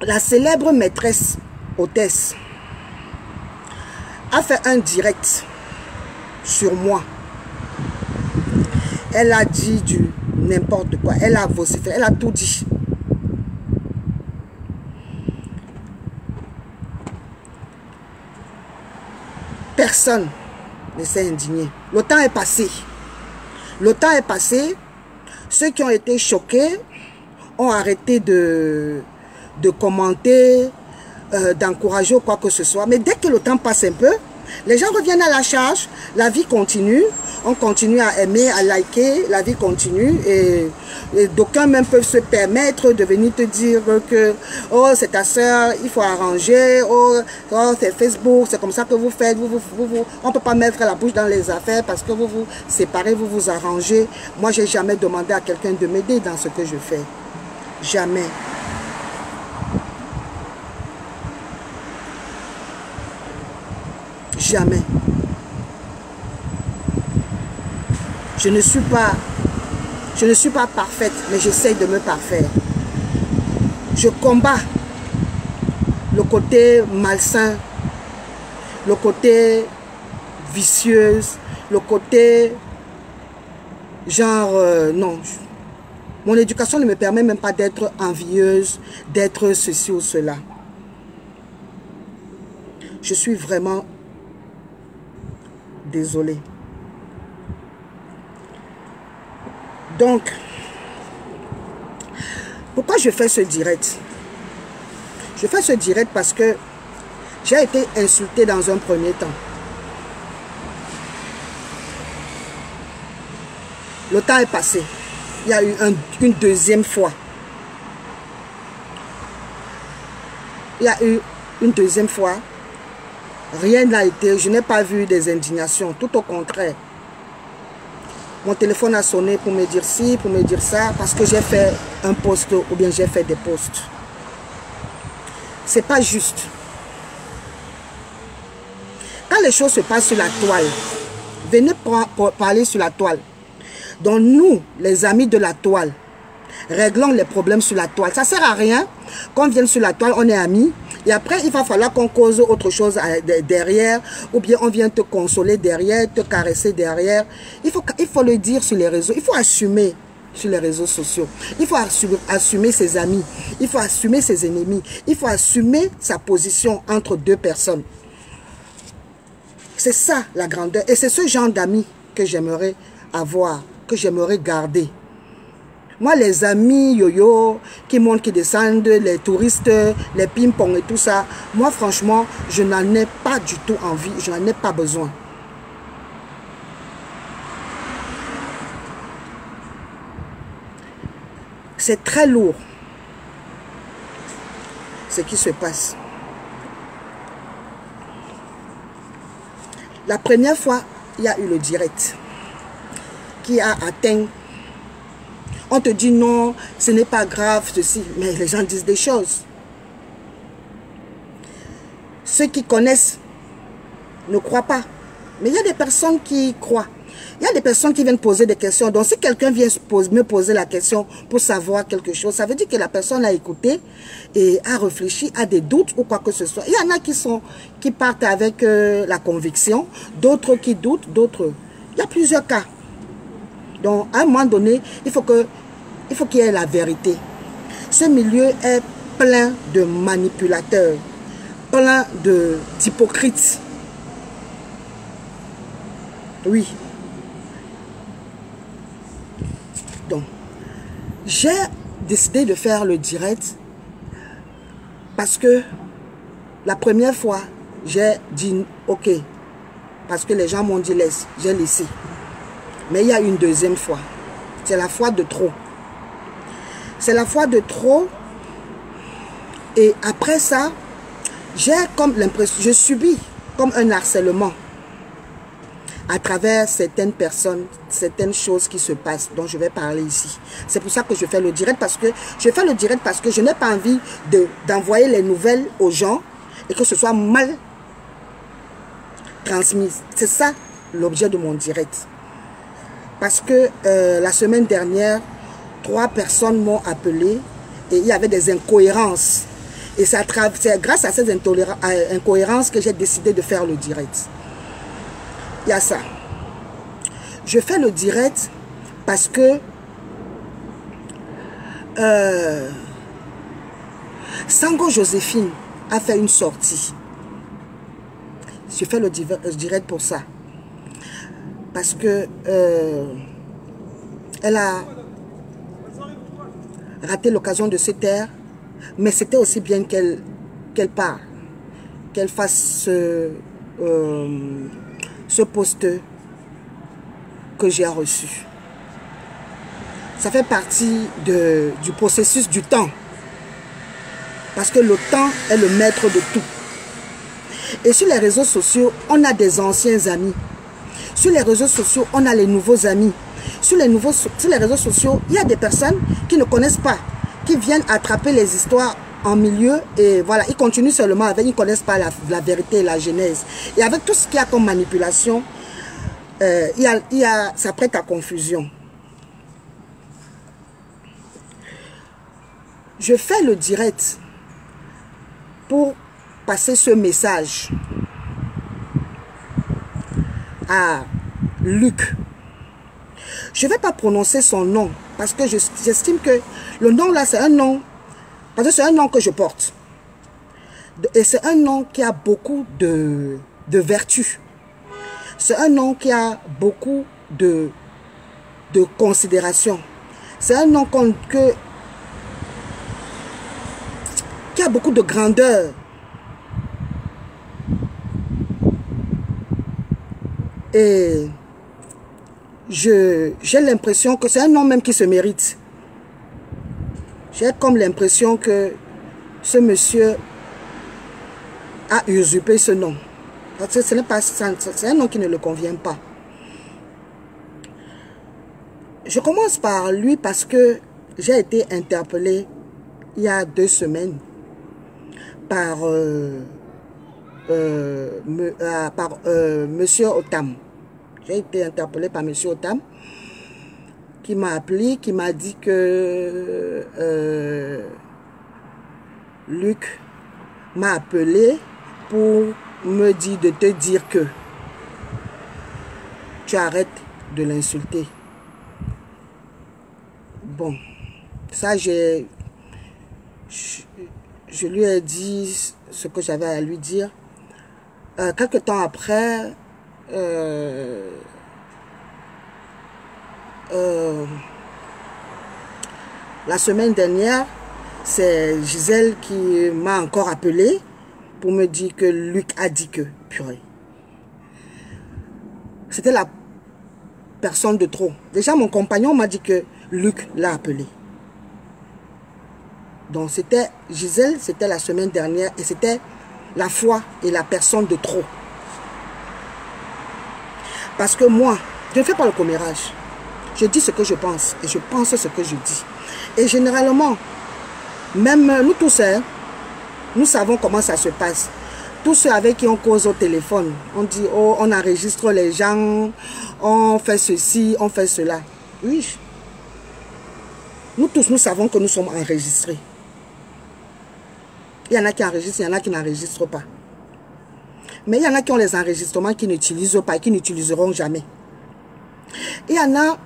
La célèbre maîtresse hôtesse a fait un direct sur moi. Elle a dit du n'importe quoi. Elle a vociféré, elle a tout dit. Personne ne s'est indigné. Le temps est passé. Le temps est passé. Ceux qui ont été choqués ont arrêté de commenter, d'encourager ou quoi que ce soit. Mais dès que le temps passe un peu, les gens reviennent à la charge. La vie continue. On continue à aimer, à liker. La vie continue. Et d'aucuns même peuvent se permettre de venir te dire que oh, c'est ta soeur, il faut arranger. Oh c'est Facebook, c'est comme ça que vous faites. On ne peut pas mettre la bouche dans les affaires parce que vous vous séparez, vous vous arrangez. Moi, je n'ai jamais demandé à quelqu'un de m'aider dans ce que je fais. Jamais. Jamais. Je ne suis pas parfaite, mais j'essaye de me parfaire. Je combats le côté malsain, le côté vicieuse, le côté genre non. Mon éducation ne me permet même pas d'être envieuse, d'être ceci ou cela. Je suis vraiment désolée. Donc, pourquoi je fais ce direct? Je fais ce direct parce que j'ai été insultée dans un premier temps. Le temps est passé. Il y a eu une deuxième fois. Il y a eu une deuxième fois. Rien n'a été, je n'ai pas vu des indignations, tout au contraire. Mon téléphone a sonné pour me dire ci, pour me dire ça, parce que j'ai fait un post ou bien j'ai fait des posts. C'est pas juste. Quand les choses se passent sur la toile, venez parler sur la toile. Donc nous, les amis de la toile, réglons les problèmes sur la toile. Ça ne sert à rien qu'on vienne sur la toile, on est amis. Et après, il va falloir qu'on cause autre chose derrière, ou bien on vient te consoler derrière, te caresser derrière. Il faut le dire sur les réseaux, il faut assumer sur les réseaux sociaux. Il faut assumer ses amis, il faut assumer ses ennemis, il faut assumer sa position entre deux personnes. C'est ça la grandeur. Et c'est ce genre d'amis que j'aimerais avoir, que j'aimerais garder. Moi, les amis yo-yo, qui montent, qui descendent, les touristes, les ping-pong et tout ça, moi, franchement, je n'en ai pas du tout envie, je n'en ai pas besoin. C'est très lourd, ce qui se passe. La première fois, il y a eu le direct qui a atteint. On te dit non, ce n'est pas grave, ceci. Mais les gens disent des choses. Ceux qui connaissent ne croient pas. Mais il y a des personnes qui croient. Il y a des personnes qui viennent poser des questions. Donc si quelqu'un vient me poser la question pour savoir quelque chose, ça veut dire que la personne a écouté et a réfléchi, a des doutes ou quoi que ce soit. Il y en a qui partent avec la conviction, d'autres qui doutent, d'autres. Il y a plusieurs cas. Donc, à un moment donné, il faut qu'il y ait la vérité. Ce milieu est plein de manipulateurs, plein d'hypocrites. Oui. Donc, j'ai décidé de faire le direct parce que la première fois, j'ai dit ok. Parce que les gens m'ont dit laisse, j'ai laissé. Mais il y a une deuxième fois. C'est la fois de trop. C'est la fois de trop. Et après ça, j'ai comme l'impression, je subis comme un harcèlement à travers certaines personnes, certaines choses qui se passent, dont je vais parler ici. C'est pour ça que je fais le direct, parce que je n'ai pas envie d'envoyer les nouvelles aux gens et que ce soit mal transmis. C'est ça l'objet de mon direct. Parce que la semaine dernière, 3 personnes m'ont appelé et il y avait des incohérences. Et c'est grâce à ces incohérences que j'ai décidé de faire le direct. Il y a ça. Je fais le direct parce que Sango Joséphine a fait une sortie. Je fais le direct pour ça. Parce que elle a raté l'occasion de se taire, mais c'était aussi bien qu'elle part, qu'elle fasse ce poste que j'ai reçu. Ça fait partie du processus du temps. Parce que le temps est le maître de tout. Et sur les réseaux sociaux, on a des anciens amis. Sur les réseaux sociaux, on a les nouveaux amis. Sur les réseaux sociaux, il y a des personnes qui ne connaissent pas, qui viennent attraper les histoires en milieu et voilà, ils continuent seulement avec, ils ne connaissent pas la vérité et la genèse. Et avec tout ce qu'il y a comme manipulation, ça prête à confusion. Je fais le direct pour passer ce message à Luc. Je ne vais pas prononcer son nom parce que j'estime que le nom là c'est un nom, parce que c'est un nom que je porte. Et c'est un nom qui a beaucoup de vertus. C'est un nom qui a beaucoup de considération. C'est un nom qui a beaucoup de grandeur. Et j'ai l'impression que c'est un nom même qui se mérite. J'ai comme l'impression que ce monsieur a usurpé ce nom. Parce que c'est un nom qui ne le convient pas. Je commence par lui parce que j'ai été interpellée il y a 2 semaines par monsieur Otam. J'ai été interpellée par monsieur Otam qui m'a appelé, qui m'a dit que Luc m'a appelé pour me dire de te dire que tu arrêtes de l'insulter. Bon, ça je lui ai dit ce que j'avais à lui dire. Quelque temps après, la semaine dernière, c'est Gisèle qui m'a encore appelé pour me dire que Luc a dit que, purée. C'était la personne de trop. Déjà, mon compagnon m'a dit que Luc l'a appelé. Donc, c'était Gisèle, c'était la semaine dernière et c'était la foi et la personne de trop. Parce que moi, je ne fais pas le commérage. Je dis ce que je pense et je pense ce que je dis. Et généralement, même nous tous, nous savons comment ça se passe. Tous ceux avec qui on cause au téléphone, on dit, oh, on enregistre les gens, on fait ceci, on fait cela. Oui. Nous tous, nous savons que nous sommes enregistrés. Il y en a qui enregistrent, il y en a qui n'enregistrent pas. Mais il y en a qui ont les enregistrements qui n'utilisent pas et qui n'utiliseront jamais. Il y en a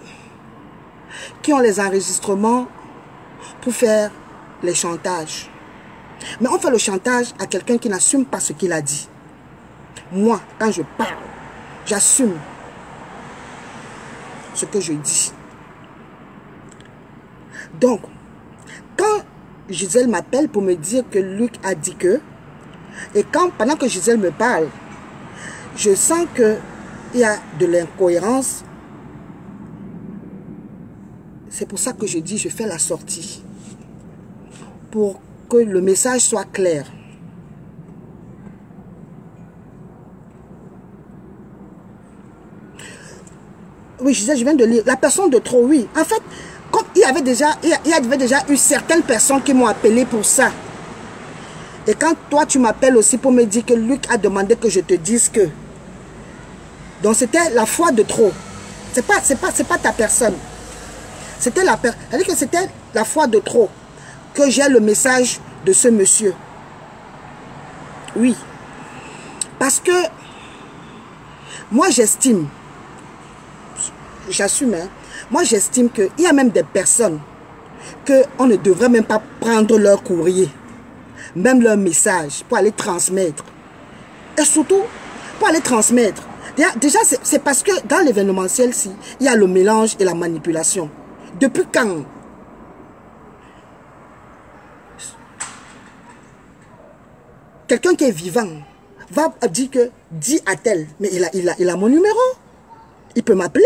qui ont les enregistrements pour faire les chantages. Mais on fait le chantage à quelqu'un qui n'assume pas ce qu'il a dit. Moi, quand je parle, j'assume ce que je dis. Donc, quand Gisèle m'appelle pour me dire que Luc a dit que, et pendant que Gisèle me parle, je sens qu'il y a de l'incohérence. C'est pour ça que je dis, je fais la sortie. Pour que le message soit clair. Oui, je viens de lire. La personne de trop, oui. En fait, comme il y avait déjà eu certaines personnes qui m'ont appelé pour ça. Et quand toi, tu m'appelles aussi pour me dire que Luc a demandé que je te dise que. Donc, c'était la foi de trop. C'est pas ta personne. C'était la foi de trop. Que j'ai le message de ce monsieur. Oui. Parce que moi j'estime, j'assume, hein, moi j'estime qu'il y a même des personnes qu'on ne devrait même pas prendre leur courrier, même leur message pour aller transmettre. Et surtout, pour aller transmettre. Déjà c'est parce que dans l'événementiel-ci, il y a le mélange et la manipulation. Depuis quand? Quelqu'un qui est vivant va dire que, dis à tel, mais il a mon numéro. Il peut m'appeler.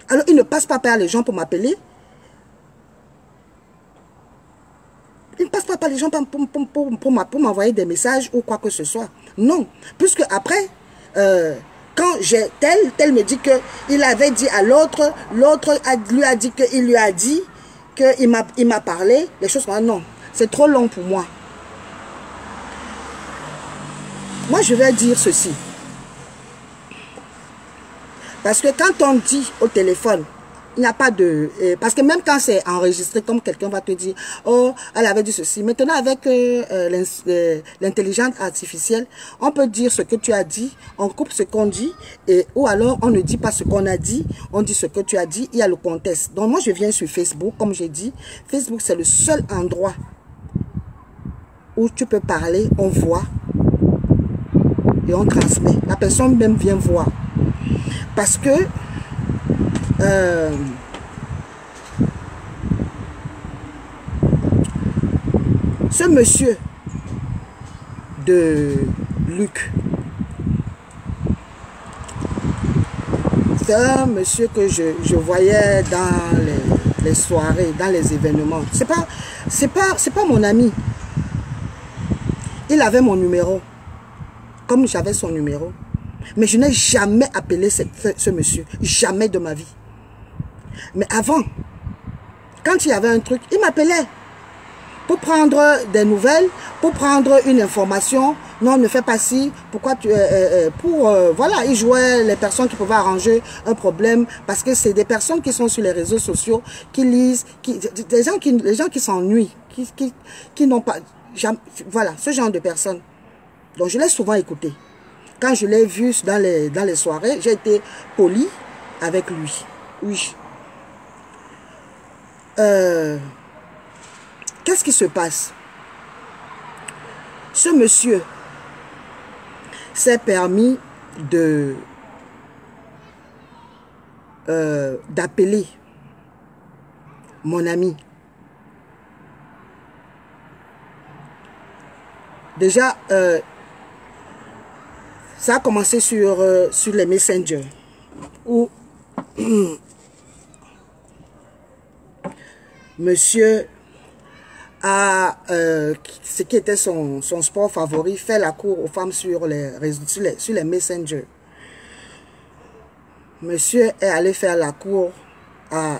Alors il ne passe pas par les gens pour m'appeler. Il ne passe pas par les gens pour m'envoyer des messages ou quoi que ce soit. Non. Puisque après, quand j'ai tel me dit qu'il avait dit à l'autre, l'autre lui a dit qu'il lui a dit, qu'il m'a parlé, les choses comme ça. Non, c'est trop long pour moi. Moi, je vais dire ceci. Parce que quand on dit au téléphone, il n'y a pas de... parce que même quand c'est enregistré, comme quelqu'un va te dire, oh, elle avait dit ceci. Maintenant, avec l'intelligence artificielle, on peut dire ce que tu as dit, on coupe ce qu'on dit, ou alors on ne dit pas ce qu'on a dit, on dit ce que tu as dit, il y a le contexte. Donc moi, je viens sur Facebook, comme j'ai dit. Facebook, c'est le seul endroit où tu peux parler, on voit, et on transmet. La personne même vient voir. Parce que ce monsieur de Luc, c'est un monsieur que je voyais dans les soirées, dans les événements. C'est pas mon ami. Il avait mon numéro. Comme j'avais son numéro. Mais je n'ai jamais appelé ce monsieur. Jamais de ma vie. Mais avant, quand il y avait un truc, il m'appelait. Pour prendre des nouvelles, pour prendre une information. Non, ne fais pas ci. Pourquoi tu... voilà, il jouait les personnes qui pouvaient arranger un problème. Parce que c'est des personnes qui sont sur les réseaux sociaux, qui lisent, les gens qui s'ennuient, qui n'ont pas... Voilà, ce genre de personnes. Donc, je l'ai souvent écouté. Quand je l'ai vu dans les soirées, j'ai été poli avec lui. Oui. Qu'est-ce qui se passe? Ce monsieur s'est permis d'appeler mon ami. Déjà, ça a commencé sur les messengers où monsieur a, ce qui était son sport favori, fait la cour aux femmes sur les messengers. Monsieur est allé faire la cour à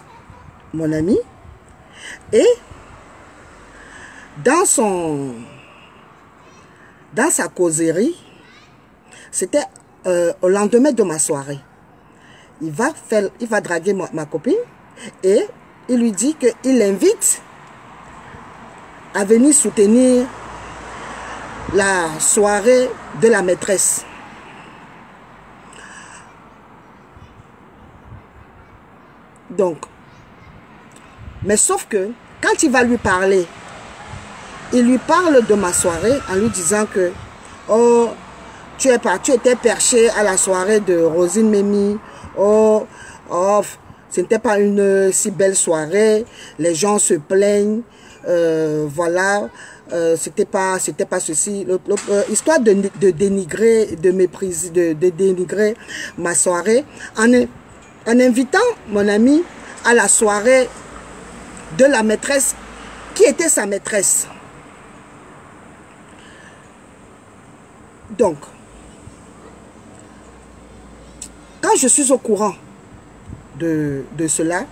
mon ami et dans sa causerie, c'était au lendemain de ma soirée. Il va draguer ma copine et il lui dit qu'il l'invite à venir soutenir la soirée de la maîtresse. Donc, mais sauf que quand il va lui parler, il lui parle de ma soirée en lui disant que oh, tu étais perché à la soirée de Rosine Mémie. Oh, ce n'était pas une si belle soirée. Les gens se plaignent. Voilà. C'était pas ceci. Histoire de dénigrer, de mépriser, de dénigrer ma soirée. En invitant mon ami à la soirée de la maîtresse qui était sa maîtresse. Donc, quand je suis au courant de cela,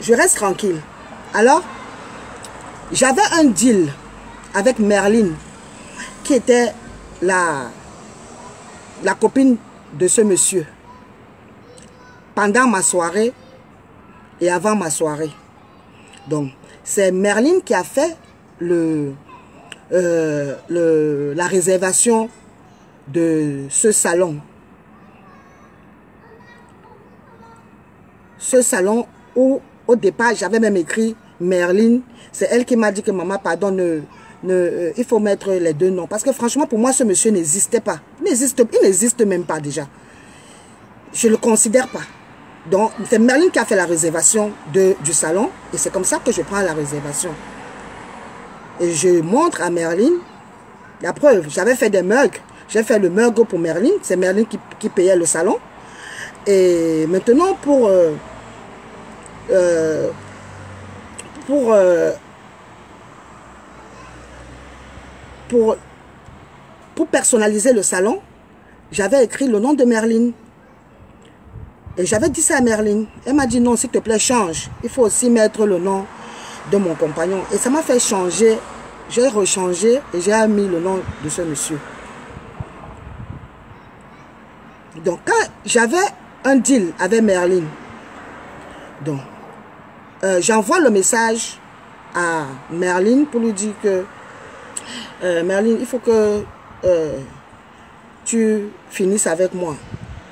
je reste tranquille. Alors, j'avais un deal avec Merline, qui était la copine de ce monsieur, pendant ma soirée et avant ma soirée. Donc, c'est Merline qui a fait la réservation de ce salon. Ce salon où, au départ, j'avais même écrit Merlin. C'est elle qui m'a dit que maman, pardon, il faut mettre les deux noms. Parce que franchement, pour moi, ce monsieur n'existait pas. Il n'existe même pas déjà. Je ne le considère pas. Donc, c'est Merlin qui a fait la réservation du salon. Et c'est comme ça que je prends la réservation. Et je montre à Merlin la preuve. J'avais fait des mugs. J'ai fait le mug pour Merlin. C'est Merlin qui payait le salon. Et maintenant, pour personnaliser le salon, j'avais écrit le nom de Merlin. Et j'avais dit ça à Merlin. Elle m'a dit non, s'il te plaît, change. Il faut aussi mettre le nom de mon compagnon. Et ça m'a fait changer. J'ai rechangé et j'ai mis le nom de ce monsieur. Donc, quand j'avais un deal avec Merlin, donc, j'envoie le message à Merlin pour lui dire que Merlin, il faut que tu finisses avec moi.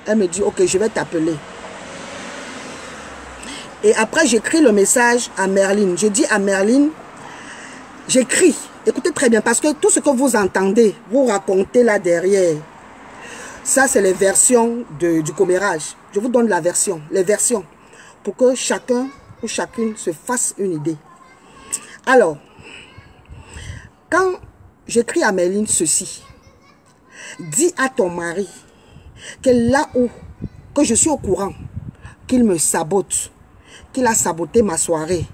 Elle me dit, ok, je vais t'appeler. Et après, j'écris le message à Merlin. Je dis à Merlin, j'écris, écoutez très bien, parce que tout ce que vous entendez, vous racontez là derrière, ça c'est les versions du commérage. Je vous donne les versions, pour que chacun ou chacune se fasse une idée. Alors, quand j'écris à Merlin ceci, dis à ton mari que là où, que je suis au courant, qu'il me sabote, qu'il a saboté ma soirée,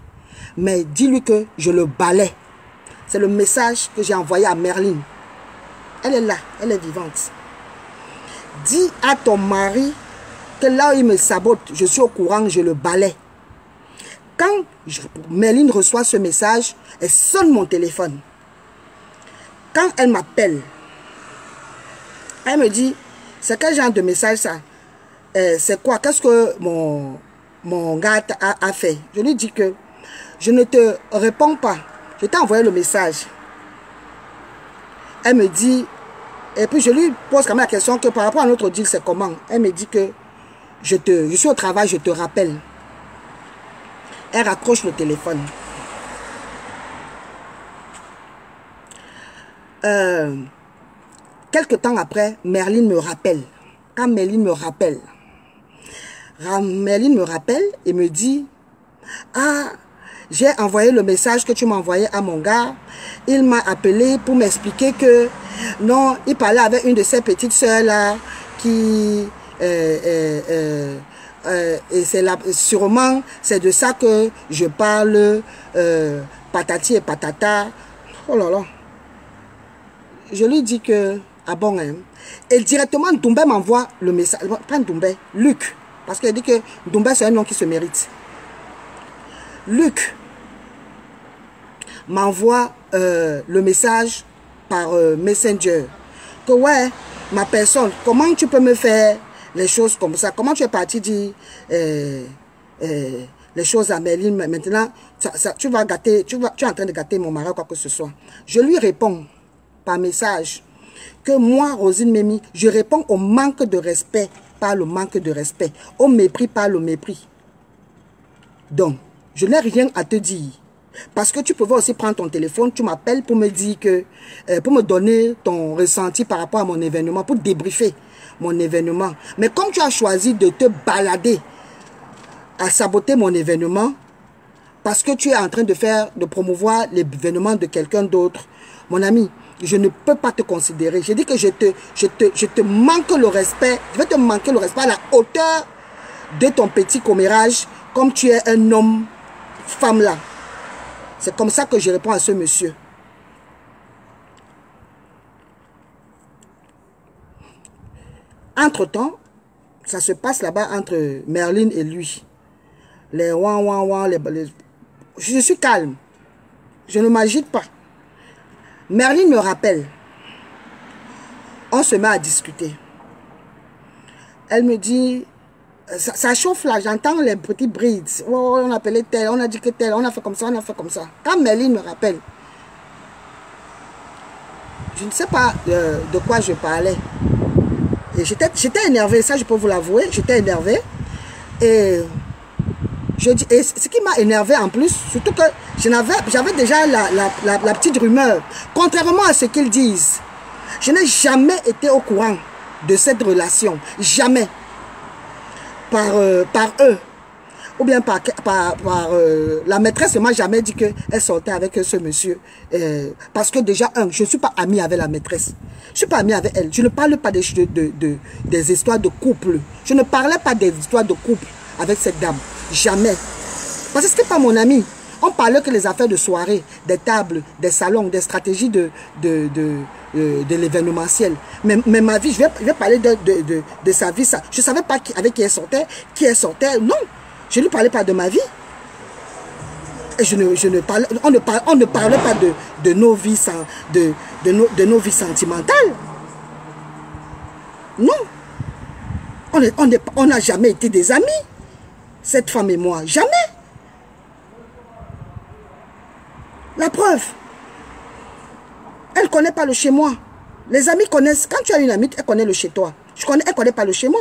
mais dis-lui que je le balais. C'est le message que j'ai envoyé à Merlin. Elle est là, elle est vivante. Dis à ton mari que là où il me sabote, je suis au courant, je le balais. Quand Merlin reçoit ce message, elle sonne mon téléphone. Quand elle m'appelle, elle me dit, c'est quel genre de message ça? C'est quoi? Qu'est-ce que mon gars a fait? Je lui dis que je ne te réponds pas. Je t'ai envoyé le message. Elle me dit, et puis je lui pose quand même la question que par rapport à notre deal, c'est comment? Elle me dit que je suis au travail, je te rappelle. Elle raccroche le téléphone. Quelque temps après, Merlin me rappelle. Quand Merlin me rappelle et me dit, ah, j'ai envoyé le message que tu m'as envoyé à mon gars. Il m'a appelé pour m'expliquer que non, il parlait avec une de ses petites soeurs là qui et c'est là sûrement c'est de ça que je parle patati et patata. Oh là là. Je lui dis que ah bon hein. Et directement Doumbé m'envoie le message. Pas Doumbé, Luc, parce qu'il dit que Doumbé c'est un nom qui se mérite. Luc m'envoie le message par Messenger que ouais, ma personne, comment tu peux me faire les choses comme ça? Comment tu es parti dire les choses à Merlin? Maintenant, tu vas gâter, tu es en train de gâter mon mari ou quoi que ce soit. Je lui réponds par message que moi, Rosine Memi, je réponds au manque de respect par le manque de respect, au mépris par le mépris. Donc, je n'ai rien à te dire. Parce que tu pouvais aussi prendre ton téléphone, tu m'appelles pour me dire que, pour me donner ton ressenti par rapport à mon événement, pour débriefer mon événement. Mais comme tu as choisi de te balader à saboter mon événement, parce que tu es en train de promouvoir l'événement de quelqu'un d'autre, mon ami, je ne peux pas te considérer. J'ai dit que je te manque le respect, je vais te manquer le respect à la hauteur de ton petit commérage, comme tu es un homme, femme là. C'est comme ça que je réponds à ce monsieur. Entre-temps, ça se passe là-bas entre Merlin et lui. Les ouin ouin ouin, je suis calme. Je ne m'agite pas. Merlin me rappelle. On se met à discuter. Elle me dit, ça chauffe là, j'entends les petits brides. Oh, on appelait tel, on a dit que tel, on a fait comme ça, on a fait comme ça. Quand Merlin me rappelle, je ne sais pas de quoi je parlais. Et j'étais énervée, ça je peux vous l'avouer, j'étais énervée. Et ce qui m'a énervé en plus, surtout que j'avais déjà la petite rumeur. Contrairement à ce qu'ils disent, je n'ai jamais été au courant de cette relation. Jamais. Par eux. Ou bien par la maîtresse ne m'a jamais dit qu'elle sortait avec ce monsieur. Parce que déjà, je ne suis pas amie avec la maîtresse. Je ne suis pas amie avec elle. Je ne parle pas des histoires de couple. Je ne parlais pas des histoires de couple avec cette dame. Jamais. Parce que ce n'est pas mon ami. On parlait que les affaires de soirée, des tables, des salons, des stratégies de l'événementiel. Mais ma vie, je vais parler de sa vie. Ça. Je ne savais pas avec qui elle sortait. Non, je ne lui parlais pas de ma vie. Et on ne parlait pas de nos vies, de nos vies sentimentales. Non. On n'a jamais été des amis. Cette femme et moi, jamais. La preuve, elle ne connaît pas le chez moi. Les amis connaissent, quand tu as une amie, elle connaît le chez toi. Elle ne connaît pas le chez moi.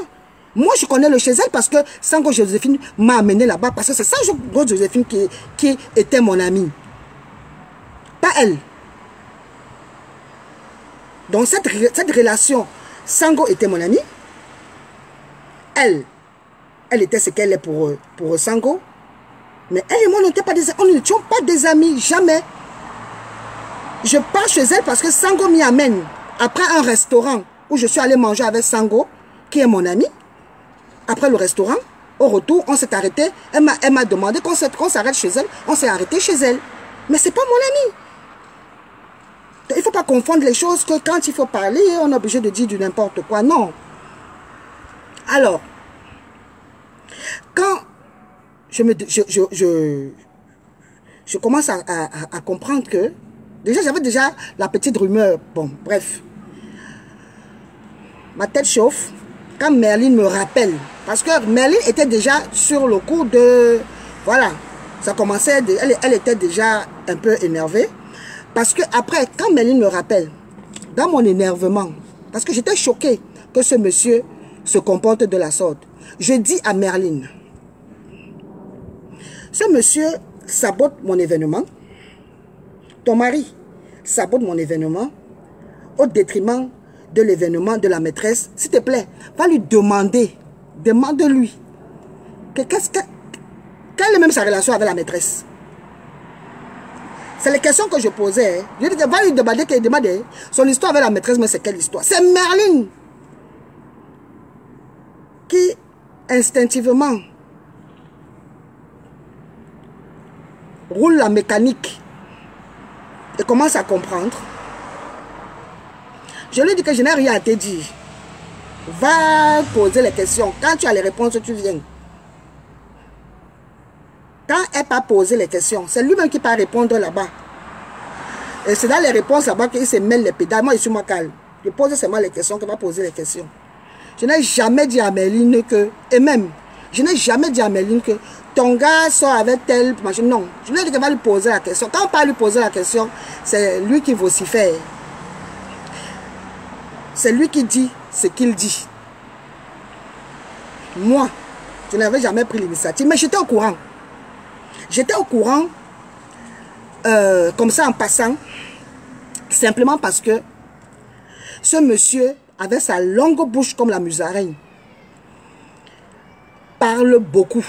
Moi, je connais le chez elle parce que Sango Joséphine m'a amené là-bas. Parce que c'est Sango Joséphine qui était mon amie. Pas elle. Donc cette relation, Sango était mon amie. Elle était ce qu'elle est pour Sango. Mais elle et moi, on n'étions pas des amis, jamais. Je pars chez elle parce que Sango m'y amène. Après un restaurant où je suis allé manger avec Sango, qui est mon ami. Après le restaurant, au retour, on s'est arrêté. Elle m'a demandé qu'on s'arrête chez elle. On s'est arrêté chez elle. Mais ce n'est pas mon ami. Il ne faut pas confondre les choses que quand il faut parler, on est obligé de dire du n'importe quoi. Non. Alors, quand je commence à comprendre que j'avais déjà la petite rumeur. Bon, bref. Ma tête chauffe quand Merlin me rappelle. Parce que Merlin était déjà sur le coup de... Voilà. Ça commençait... Elle était déjà un peu énervée. Parce que après, quand Merlin me rappelle, dans mon énervement, parce que j'étais choquée que ce monsieur se comporte de la sorte, je dis à Merlin, ce monsieur sabote mon événement. Ton mari sabote mon événement au détriment de l'événement de la maîtresse. S'il te plaît, va lui demander. Demande-lui. Quelle est même sa relation avec la maîtresse? C'est les questions que je posais. Je dis, va lui demander qu'elle demande son histoire avec la maîtresse, mais c'est quelle histoire? C'est Merlin qui, instinctivement, roule la mécanique et commence à comprendre. Je lui dis que je n'ai rien à te dire. Va poser les questions. Quand tu as les réponses, tu viens. Quand elle n'a pas posé les questions, c'est lui-même qui va répondre là-bas. Et c'est dans les réponses là-bas qu'il se mêle les pédales. Moi, je suis moi calme. Je pose seulement les questions, qu'il va poser les questions. Je n'ai jamais dit à Merlin que... Et même, je n'ai jamais dit à Merlin que ton gars sort avec tel machin. Non, je lui ai dit qu'il va lui poser la question. Quand on parle lui poser la question, c'est lui qui vocifère. C'est lui qui dit ce qu'il dit. Moi, je n'avais jamais pris l'initiative, mais j'étais au courant. J'étais au courant, comme ça en passant, simplement parce que ce monsieur avait sa longue bouche comme la musaraigne. Parle beaucoup.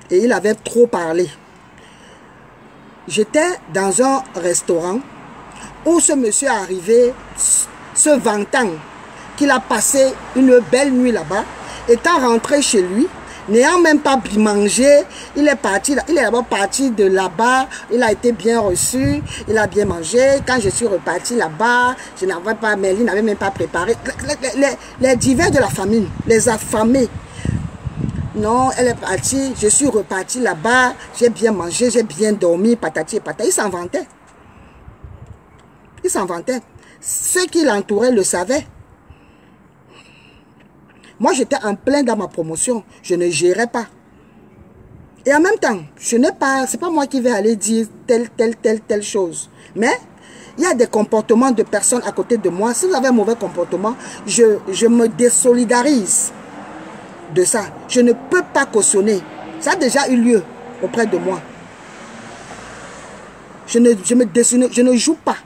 Et il avait trop parlé. J'étais dans un restaurant où ce monsieur est arrivé se vantant qu'il a passé une belle nuit là-bas. Étant rentré chez lui, n'ayant même pas mangé, il est d'abord parti de là-bas, il a été bien reçu, il a bien mangé. Quand je suis reparti là-bas, je n'avais pas, Merlin n'avait même pas préparé. Les divers de la famille, les affamés. Non, elle est partie, je suis reparti là-bas, j'ai bien mangé, j'ai bien dormi, patati et patati. Il s'en vantait. Il s'en vantait. Ceux qui l'entouraient le savaient. Moi, j'étais en plein dans ma promotion. Je ne gérais pas. Et en même temps, ce n'est pas moi qui vais aller dire telle chose. Mais Il y a des comportements de personnes à côté de moi. Si vous avez un mauvais comportement, je me désolidarise de ça. Je ne peux pas cautionner. Ça a déjà eu lieu auprès de moi. Je ne joue pas.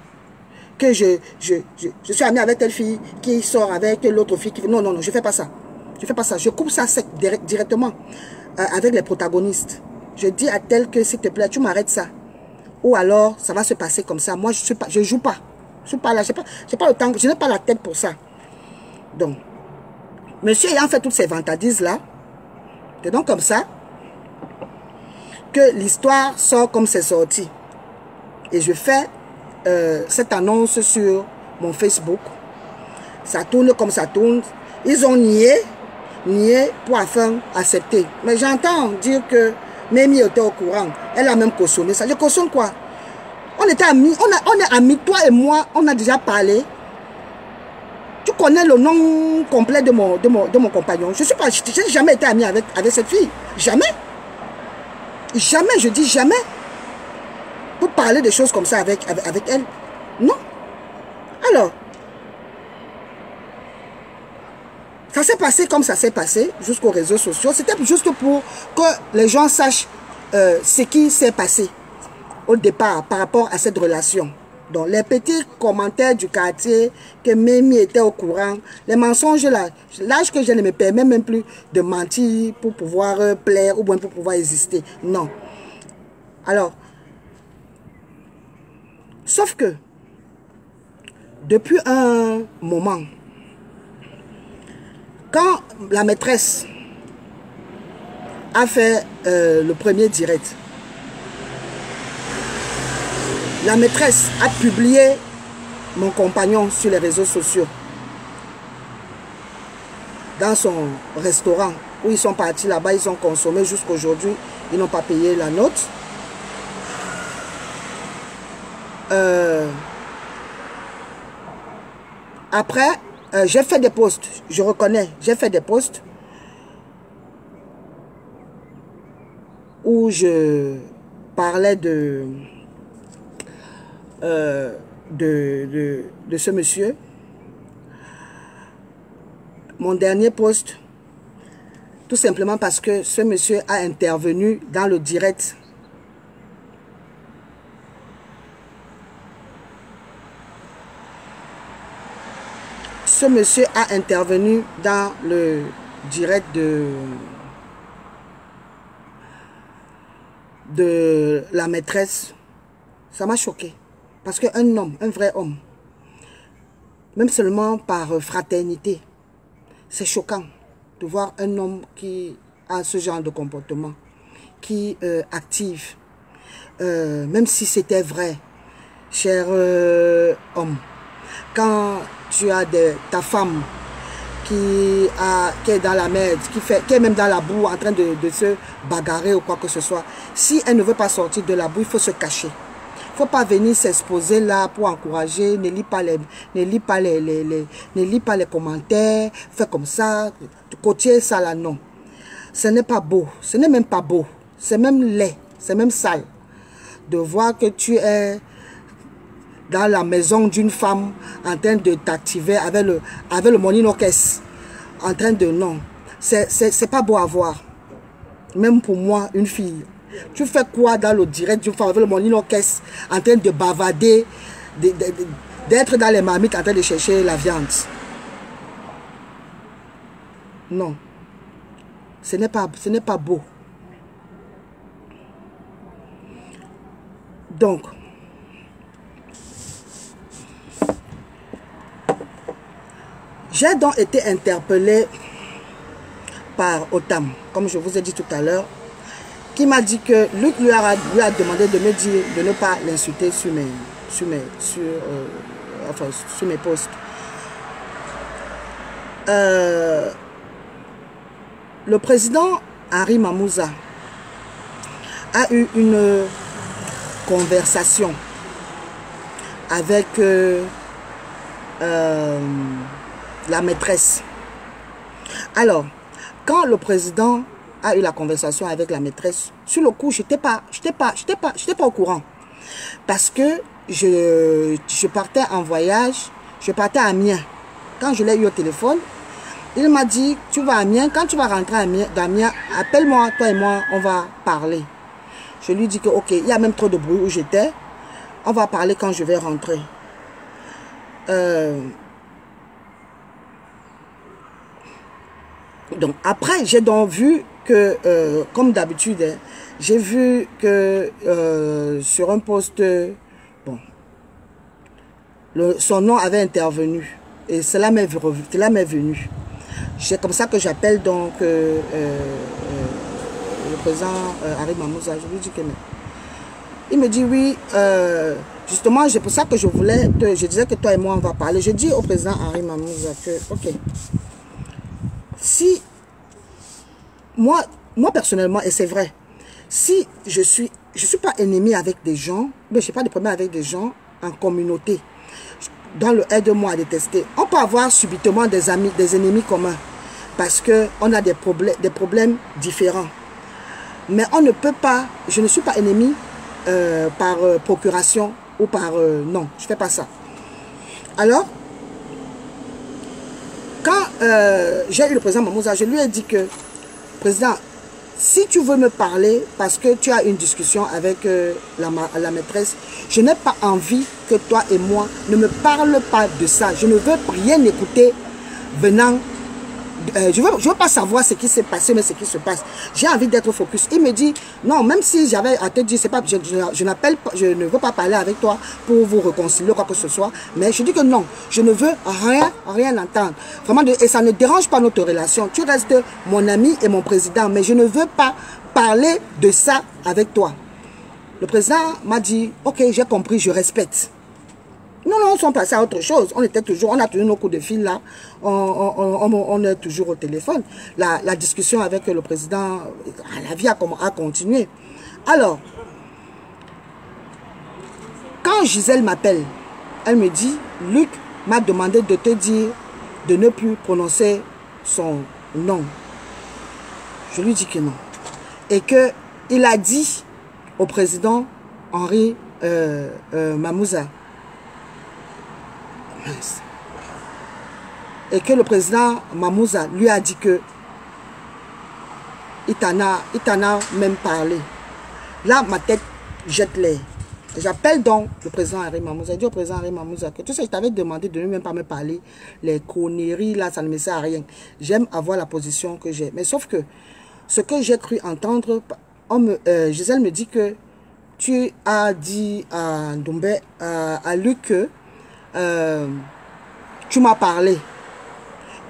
Que je suis ami avec telle fille qui sort avec l'autre fille. Non, non, non, je ne fais pas ça. Je ne fais pas ça. Je coupe ça sec directement avec les protagonistes. Je dis à tel que, s'il te plaît, tu m'arrêtes ça. Ou alors, ça va se passer comme ça. Moi, je ne joue pas. Je suis pas là. J'ai pas le temps. Je n'ai pas la tête pour ça. Donc, monsieur ayant fait toutes ces vantadises-là, c'est donc comme ça que l'histoire sort comme c'est sorti. Et je fais cette annonce sur mon Facebook. Ça tourne comme ça tourne. Ils ont nié pour enfin accepter. Mais j'entends dire que Mimi était au courant. Elle a même cautionné ça. Je cautionne quoi? On était amis, on est amis, toi et moi, on a déjà parlé. Tu connais le nom complet de mon compagnon. Je n'ai jamais été ami avec cette fille. Jamais. Jamais, je dis jamais. Pour parler de choses comme ça avec elle. Non. Alors, ça s'est passé comme ça s'est passé jusqu'aux réseaux sociaux. C'était juste pour que les gens sachent ce qui s'est passé au départ par rapport à cette relation. Donc, les petits commentaires du quartier, que Mimi était au courant, les mensonges là, l'âge que je ne me permets même plus de mentir pour pouvoir plaire ou bien pour pouvoir exister. Non. Alors, sauf que, depuis un moment, quand la maîtresse a fait le premier direct, la maîtresse a publié mon compagnon sur les réseaux sociaux, dans son restaurant, où ils sont partis là-bas, ils ont consommé jusqu'aujourd'hui, ils n'ont pas payé la note. Après, j'ai fait des posts, je reconnais, j'ai fait des posts où je parlais de ce monsieur. Mon dernier post, tout simplement parce que ce monsieur a intervenu dans le direct. Ce monsieur a intervenu dans le direct de la maîtresse. Ça m'a choqué. Parce qu'un homme, un vrai homme, même seulement par fraternité, c'est choquant de voir un homme qui a ce genre de comportement, qui active, même si c'était vrai, cher homme, quand tu as ta femme qui est dans la merde, qui est même dans la boue en train de se bagarrer ou quoi que ce soit, si elle ne veut pas sortir de la boue, il faut se cacher. Il ne faut pas venir s'exposer là pour encourager, ne lis pas les commentaires, fais comme ça, côtier ça là, non. Ce n'est pas beau, ce n'est même pas beau, c'est même laid, c'est même sale de voir que tu es dans la maison d'une femme en train de t'activer avec le money-no-caisse, en train de non. C'est pas beau à voir. Même pour moi, une fille. Tu fais quoi dans le direct d'une femme avec le money-no-caisse, en train de bavader, d'être dans les marmites en train de chercher la viande? Non. Ce n'est pas beau. Donc, j'ai donc été interpellé par Otam, comme je vous ai dit tout à l'heure, qui m'a dit que Luc lui a demandé de me dire de ne pas l'insulter sur mes posts. Le président Henri Mamouza a eu une conversation avec la maîtresse. Alors, quand le président a eu la conversation avec la maîtresse, sur le coup, j'étais pas au courant. Parce que je partais en voyage, je partais à Amiens. Quand je l'ai eu au téléphone, il m'a dit, tu vas à Amiens, quand tu vas rentrer à Amiens, appelle-moi, toi et moi, on va parler. Je lui dis que, ok, il y a même trop de bruit où j'étais, on va parler quand je vais rentrer. Donc, après, j'ai donc vu que, comme d'habitude, hein, j'ai vu que sur un poste, bon, son nom avait intervenu. Et cela m'est venu. C'est comme ça que j'appelle donc le président Henri Mamouza. Je lui dis que non. Il me dit oui, justement, c'est pour ça que je disais que toi et moi on va parler. Je dis au président Henri Mamouza que, ok, si, moi personnellement, et c'est vrai, si je suis pas ennemi avec des gens, mais je n'ai pas de problème avec des gens en communauté, dans le aide-moi à détester. On peut avoir subitement des ennemis communs parce qu'on a des problèmes différents. Mais on ne peut pas, je ne suis pas ennemi par procuration ou par... non, je ne fais pas ça. Alors, quand j'ai eu le président Mamouza, je lui ai dit que, président, si tu veux me parler parce que tu as une discussion avec la maîtresse, je n'ai pas envie que toi et moi ne me parle pas de ça. Je ne veux rien écouter venant. Je veux pas savoir ce qui s'est passé, mais ce qui se passe. J'ai envie d'être focus. Il me dit, non, même si j'avais à te dire, c'est pas, je n'appelle pas, je ne veux pas parler avec toi pour vous réconcilier, quoi que ce soit. Mais je dis que non, je ne veux rien entendre. Vraiment, et ça ne dérange pas notre relation. Tu restes mon ami et mon président, mais je ne veux pas parler de ça avec toi. Le président m'a dit, ok, j'ai compris, je respecte. Non, on sont passés à autre chose. On a toujours nos coups de fil là. On est toujours au téléphone. La discussion avec le président, la vie a continué. Alors, quand Gisèle m'appelle, elle me dit, Luc m'a demandé de te dire de ne plus prononcer son nom. Je lui dis que non. Et qu'il a dit au président Henri Mamouza, et que le président Mamouza lui a dit que il t'en a même parlé. Là, ma tête jette l'air. J'appelle donc le président Henri Mamouza. Je dis au président Henri Mamouza que tu sais, je t'avais demandé de ne même pas me parler. Les conneries, là, ça ne me sert à rien. J'aime avoir la position que j'ai. Mais sauf que ce que j'ai cru entendre, Gisèle me dit que tu as dit à Ndombé, à Luc que tu m'as parlé.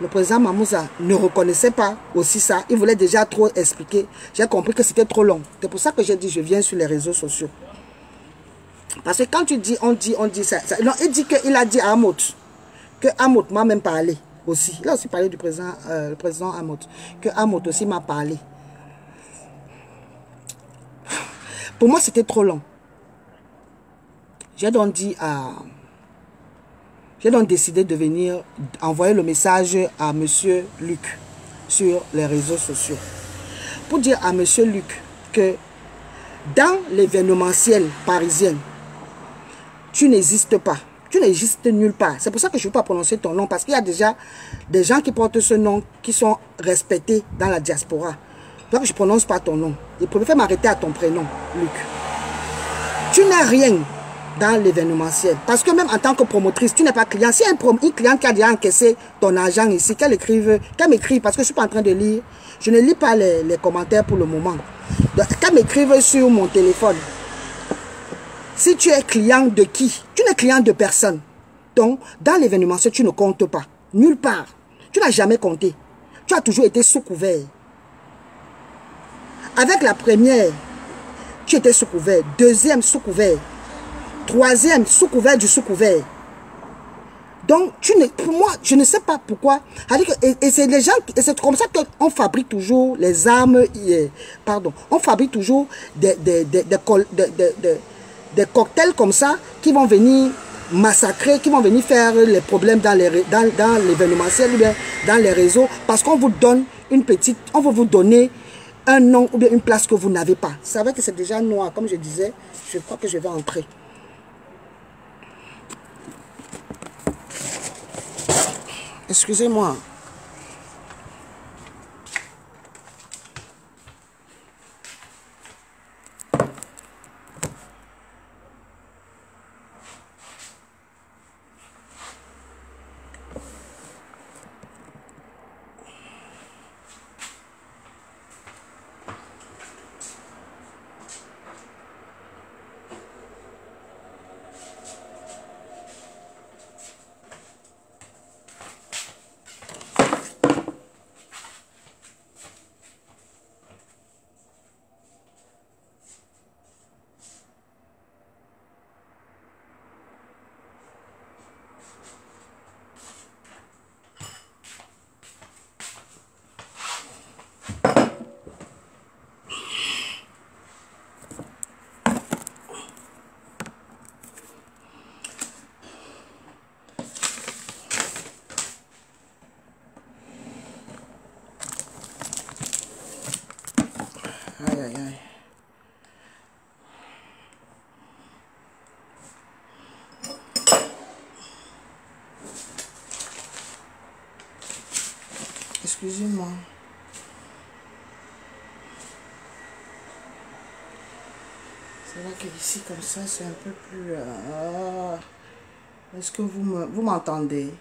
Le président Mamouza ne reconnaissait pas aussi ça. Il voulait déjà trop expliquer. J'ai compris que c'était trop long. C'est pour ça que j'ai dit je viens sur les réseaux sociaux. Parce que quand tu dis, on dit ça. Non, il dit qu'il a dit à Amot. Que Amot m'a même parlé aussi. Il a aussi parlé du président, le président Amot. Que Amot aussi m'a parlé. Pour moi, c'était trop long. J'ai donc dit à... J'ai donc décidé de venir envoyer le message à monsieur Luc sur les réseaux sociaux. Pour dire à monsieur Luc que dans l'événementiel parisien, tu n'existes pas. Tu n'existes nulle part. C'est pour ça que je ne veux pas prononcer ton nom. Parce qu'il y a déjà des gens qui portent ce nom qui sont respectés dans la diaspora. Donc je ne prononce pas ton nom. Je préfère m'arrêter à ton prénom, Luc. Tu n'as rien dans l'événementiel. Parce que même en tant que promotrice, tu n'es pas client. Si une cliente qui a déjà encaissé ton argent ici, qu'elle m'écrive, parce que je ne suis pas en train de lire, je ne lis pas les commentaires pour le moment. Donc, qu'elle m'écrive sur mon téléphone. Si tu es client de qui? Tu n'es client de personne. Donc, dans l'événementiel, tu ne comptes pas. Nulle part. Tu n'as jamais compté. Tu as toujours été sous couvert. Avec la première, tu étais sous couvert. Deuxième, sous couvert. Troisième, sous couvert du sous couvert. Donc, pour moi, je ne sais pas pourquoi. Et c'est les gens, et c'est comme ça qu'on fabrique toujours les armes, pardon, on fabrique toujours des cocktails comme ça qui vont venir massacrer, qui vont venir faire les problèmes dans l'événementiel ou bien dans les réseaux, parce qu'on vous donne une petite, on va vous donner un nom ou bien une place que vous n'avez pas. C'est vrai que c'est déjà noir, comme je disais, je crois que je vais entrer. Excusez-moi. Aïe, aïe, aïe. Excusez-moi. C'est vrai que ici, comme ça, c'est un peu plus... Est-ce que vous m'entendez?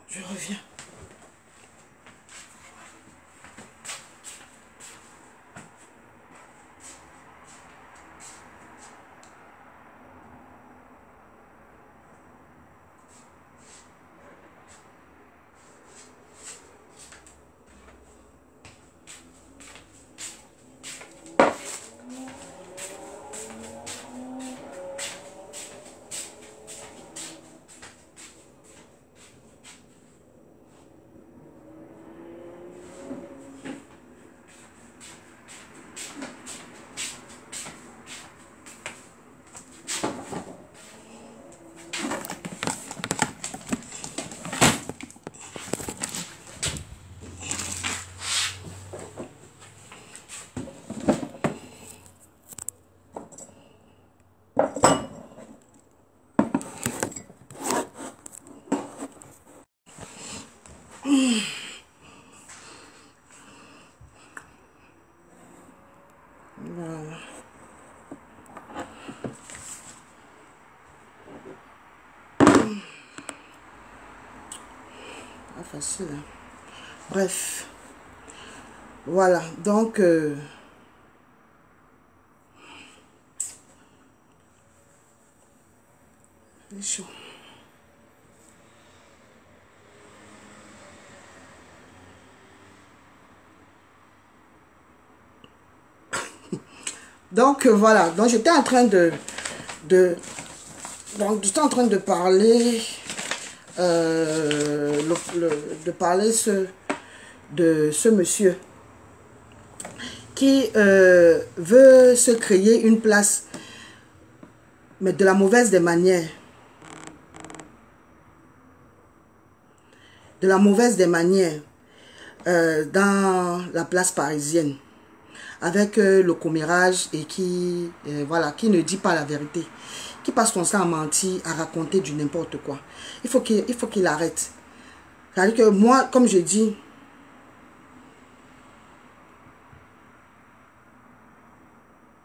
Je reviens. Voilà. Pas facile, hein. Bref. Voilà. Donc... c'est chaud. Donc voilà, donc j'étais en train donc j'étais en train de parler de ce monsieur qui veut se créer une place, mais de la mauvaise des manières. De la mauvaise des manières dans la place parisienne. Avec le commérage et qui, voilà, qui ne dit pas la vérité, qui passe son temps à mentir, à raconter du n'importe quoi. Il faut qu'il arrête. C'est-à-dire que moi, comme je dis,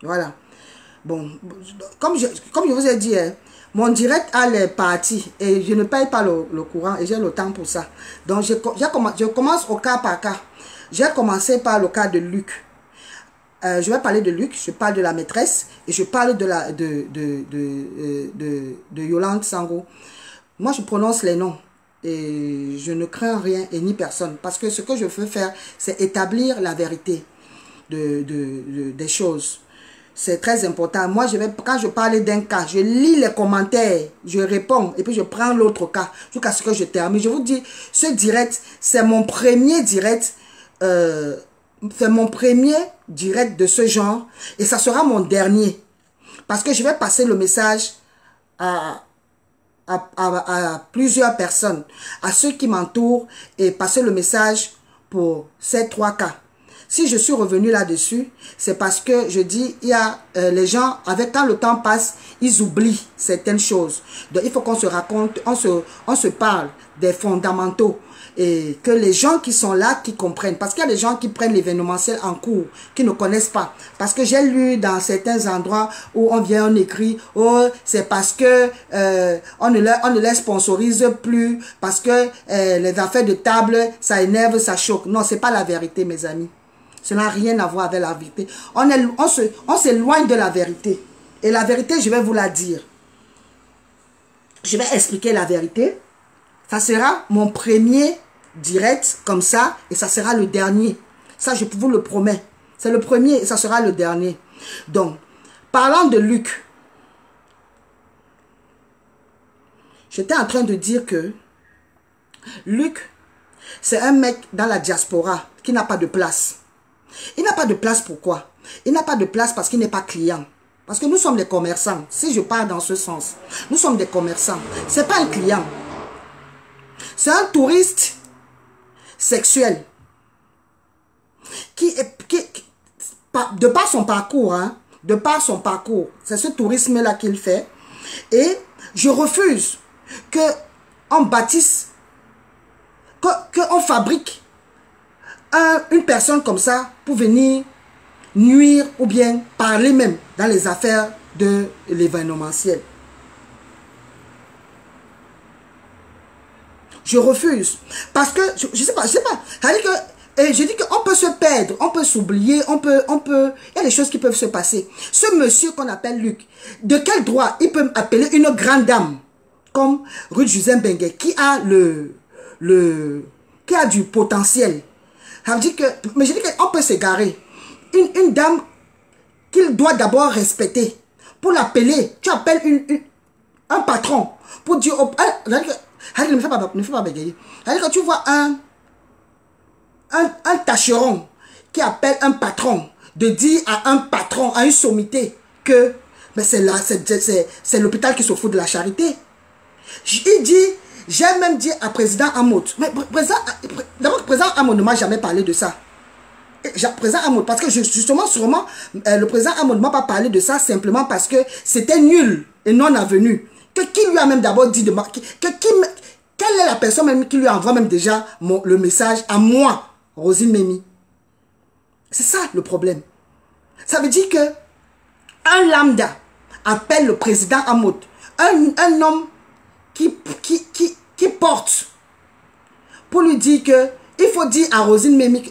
voilà. Bon, comme je vous ai dit, hein, mon direct a les parties et je ne paye pas le courant et j'ai le temps pour ça. Donc, je commence au cas par cas. J'ai commencé par le cas de Luc. Je vais parler de Luc, je parle de la maîtresse et je parle de Yolande Sango. Moi, je prononce les noms et je ne crains rien et ni personne parce que ce que je veux faire, c'est établir la vérité des choses. C'est très important. Moi, quand je parle d'un cas, je lis les commentaires, je réponds et puis je prends l'autre cas jusqu'à ce que je termine. Je vous dis, ce direct, c'est mon premier direct. C'est mon premier direct de ce genre et ça sera mon dernier parce que je vais passer le message à plusieurs personnes, à ceux qui m'entourent et passer le message pour ces 3 cas. Si je suis revenu là-dessus, c'est parce que je dis, il y a les gens, quand le temps passe, ils oublient certaines choses. Donc, il faut qu'on se raconte, on se parle des fondamentaux. Et que les gens qui sont là, qui comprennent. Parce qu'il y a des gens qui prennent l'événementiel en cours, qui ne connaissent pas. Parce que j'ai lu dans certains endroits où on écrit, oh, c'est parce que on ne les sponsorise plus, parce que les affaires de table, ça énerve, ça choque. Non, c'est pas la vérité, mes amis. Ça n'a rien à voir avec la vérité. On s'éloigne de la vérité. Et la vérité, je vais vous la dire. Je vais expliquer la vérité. Ça sera mon premier direct comme ça et ça sera le dernier. Ça, je vous le promets. C'est le premier et ça sera le dernier. Donc, parlant de Luc, j'étais en train de dire que Luc, c'est un mec dans la diaspora qui n'a pas de place. Il n'a pas de place pourquoi? Il n'a pas de place parce qu'il n'est pas client. Parce que nous sommes des commerçants. Si je parle dans ce sens, nous sommes des commerçants. Ce n'est pas un client. C'est un touriste sexuel de par son parcours, hein, de par son parcours, c'est ce tourisme-là qu'il fait. Et je refuse qu'on bâtisse, qu'on fabrique une personne comme ça pour venir nuire ou bien parler même dans les affaires de l'événementiel. Je refuse. Parce que, je sais pas. Je dis qu'on peut se perdre, on peut s'oublier, il y a des choses qui peuvent se passer. Ce monsieur qu'on appelle Luc, de quel droit il peut appeler une grande dame comme Ruth Jusen-Benguet qui a qui a du potentiel. Ça veut dire que, mais je dis qu'on peut s'égarer. Une dame qu'il doit d'abord respecter. Pour l'appeler, tu appelles un patron pour dire, ne fais pas bégayer. Quand tu vois un tâcheron qui appelle un patron, de dire à un patron, à une sommité, que c'est l'hôpital qui se fout de la charité. Il dit, j'ai même dit à président Hamout, mais d'abord, président Hamout ne m'a jamais parlé de ça. Président Hamout, parce que justement, sûrement, le président Hamout ne m'a pas parlé de ça simplement parce que c'était nul et non avenu. Qui lui a même d'abord dit de quelle est la personne même qui lui envoie même déjà le message à moi, Rosine Mémie? C'est ça le problème. Ça veut dire que un lambda appelle le président Hamout, un homme qui porte, pour lui dire que il faut dire à Rosine Mémie